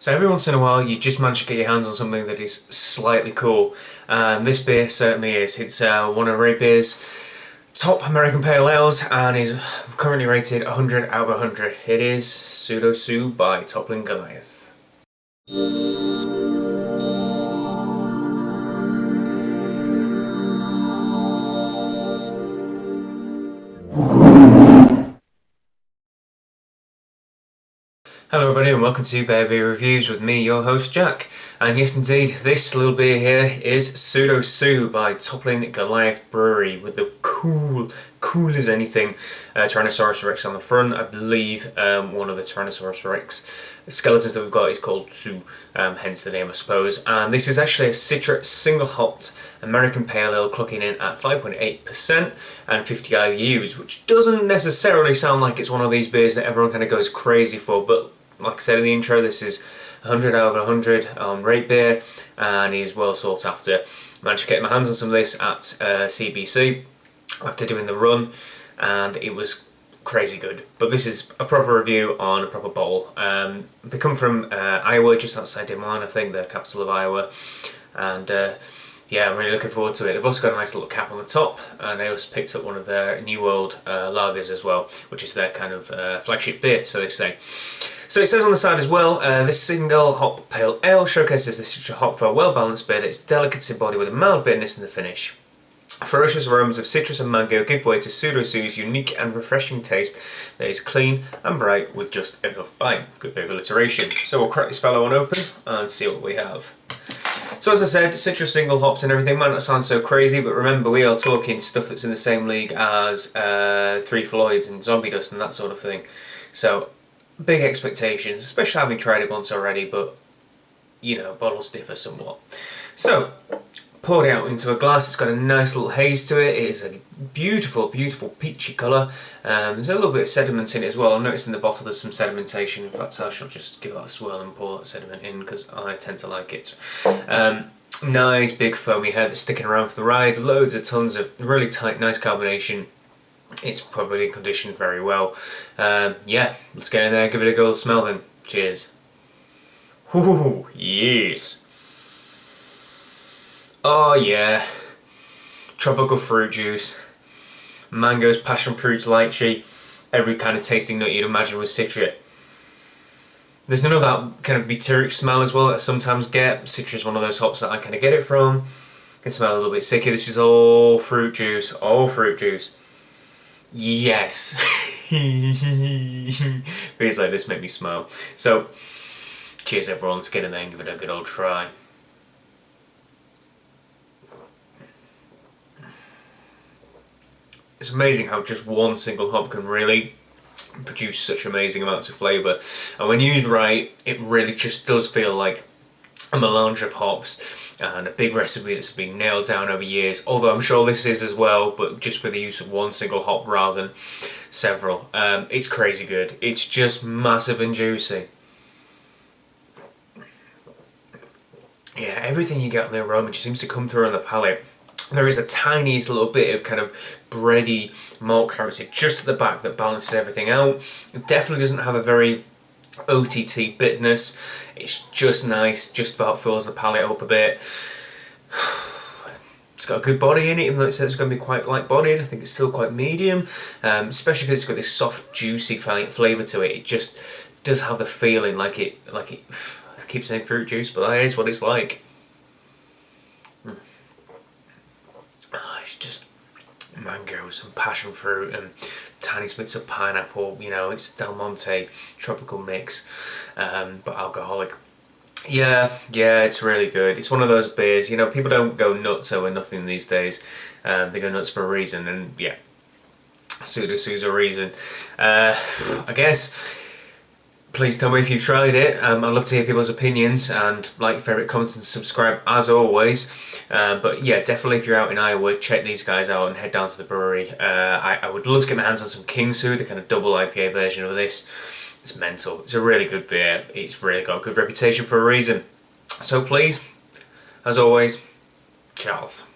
So every once in a while you just manage to get your hands on something that is slightly cool, and this beer certainly is. It's one of Ray Beer's top American Pale Ales and is currently rated 100 out of 100. It is PseudoSue by Toppling Goliath. Hello everybody and welcome to Bear Beer Reviews with me, your host Jack. And yes indeed, this little beer here is PseudoSue by Toppling Goliath Brewery with the cool as anything Tyrannosaurus Rex on the front. I believe one of the Tyrannosaurus Rex skeletons that we've got is called Sue, hence the name I suppose. And this is actually a Citra single hopped American Pale Ale clocking in at 5.8% and 50 IBUs, which doesn't necessarily sound like it's one of these beers that everyone kind of goes crazy for, but like I said in the intro, this is 100 out of 100 on Rate Beer and is well sought after. Managed to get my hands on some of this at CBC after doing the run and it was crazy good. But this is a proper review on a proper bowl. They come from Iowa, just outside Des Moines, I think, the capital of Iowa. And yeah, I'm really looking forward to it. They've also got a nice little cap on the top, and I also picked up one of their New World lagers as well, which is their kind of flagship beer, so they say. So it says on the side as well, this single hop pale ale showcases the Citra hop for a well-balanced beer that is delicate in body with a mild bitterness in the finish. Ferocious aromas of citrus and mango give way to PseudoSue's unique and refreshing taste that is clean and bright with just enough bite. Good bit of alliteration. So we'll crack this fellow on open and see what we have. So as I said, citrus single hopped and everything might not sound so crazy, but remember we are talking stuff that's in the same league as Three Floyds and Zombie Dust and that sort of thing. So big expectations, especially having tried it once already, but you know, bottles differ somewhat. So poured it out into a glass. It's got a nice little haze to it. It is a beautiful, beautiful peachy colour. There's a little bit of sediment in it as well. I've noticed in the bottle there's some sedimentation. In fact, I shall just give that a swirl and pour that sediment in because I tend to like it. Nice big foamy head that's sticking around for the ride. Loads of tons of really tight, nice carbonation. It's probably conditioned very well. Yeah, let's get in there and give it a go smell then. Cheers. Ooh, yes. Oh yeah, tropical fruit juice, mangoes, passion fruits, lychee, every kind of tasting nut you'd imagine with Citra. There's none of that kind of butyric smell as well that I sometimes get. Citra is one of those hops that I kind of get it from. It can smell a little bit sicky. This is all fruit juice, all fruit juice. Yes. Beers like this make me smile. So, cheers everyone, let's get in there and give it a good old try. It's amazing how just one single hop can really produce such amazing amounts of flavour, and when used right it really just does feel like a melange of hops and a big recipe that's been nailed down over years, although I'm sure this is as well, but just with the use of one single hop rather than several. It's crazy good. It's just massive and juicy. Yeah, everything you get on the aroma just seems to come through on the palate. There is a tiniest little bit of kind of bready malt character just at the back that balances everything out. It definitely doesn't have a very OTT bitterness. It's just nice, just about fills the palate up a bit. It's got a good body in it, even though it says it's going to be quite light bodied. I think it's still quite medium, especially because it's got this soft, juicy flavour to it. It just does have the feeling like it. I keep saying fruit juice, but that is what it's like. It's just mangoes and passion fruit and tiny bits of pineapple, you know, it's Del Monte tropical mix, but alcoholic. Yeah, it's really good. It's one of those beers, you know, people don't go nuts over nothing these days. They go nuts for a reason, and yeah, PseudoSue's a reason. I guess, please tell me if you've tried it. I'd love to hear people's opinions and like, favourite, comments and subscribe as always. But yeah, definitely if you're out in Iowa, check these guys out and head down to the brewery. I would love to get my hands on some PseudoSue, the kind of double IPA version of this. It's mental. It's a really good beer. It's really got a good reputation for a reason. So please, as always, cheers.